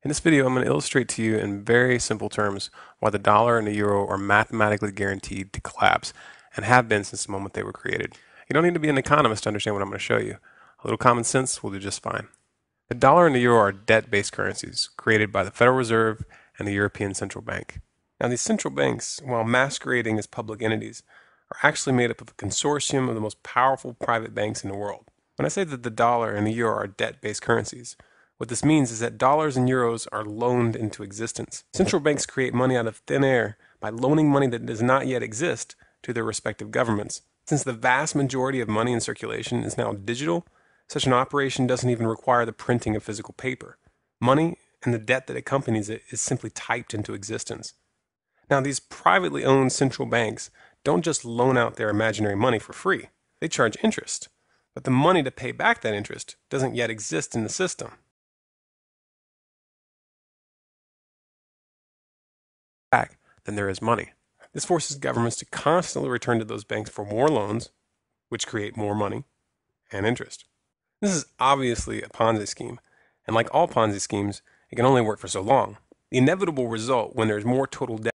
In this video, I'm going to illustrate to you in very simple terms why the dollar and the euro are mathematically guaranteed to collapse and have been since the moment they were created. You don't need to be an economist to understand what I'm going to show you. A little common sense will do just fine. The dollar and the euro are debt-based currencies created by the Federal Reserve and the European Central Bank. Now, these central banks, while masquerading as public entities, are actually made up of a consortium of the most powerful private banks in the world. When I say that the dollar and the euro are debt-based currencies, what this means is that dollars and euros are loaned into existence. Central banks create money out of thin air by loaning money that does not yet exist to their respective governments. Since the vast majority of money in circulation is now digital, such an operation doesn't even require the printing of physical paper. Money and the debt that accompanies it is simply typed into existence. Now, these privately owned central banks don't just loan out their imaginary money for free. They charge interest. But the money to pay back that interest doesn't yet exist in the system. Back than there is money. This forces governments to constantly return to those banks for more loans, which create more money and interest. This is obviously a Ponzi scheme, and like all Ponzi schemes, it can only work for so long. The inevitable result when there's more total debt.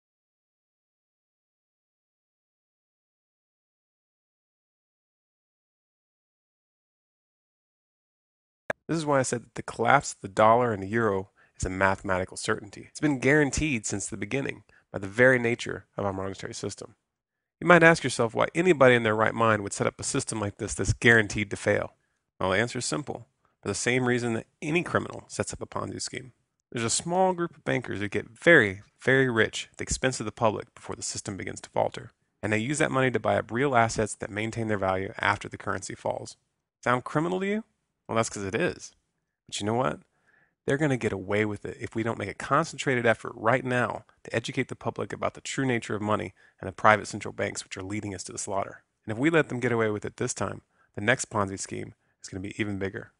This is why I said that the collapse of the dollar and the euro is a mathematical certainty. It's been guaranteed since the beginning by the very nature of our monetary system. You might ask yourself why anybody in their right mind would set up a system like this that's guaranteed to fail. Well, the answer is simple. For the same reason that any criminal sets up a Ponzi scheme. There's a small group of bankers who get very, very rich at the expense of the public before the system begins to falter. And they use that money to buy up real assets that maintain their value after the currency falls. Sound criminal to you? Well, that's because it is. But you know what? They're going to get away with it if we don't make a concentrated effort right now to educate the public about the true nature of money and the private central banks which are leading us to the slaughter. And if we let them get away with it this time, the next Ponzi scheme is going to be even bigger.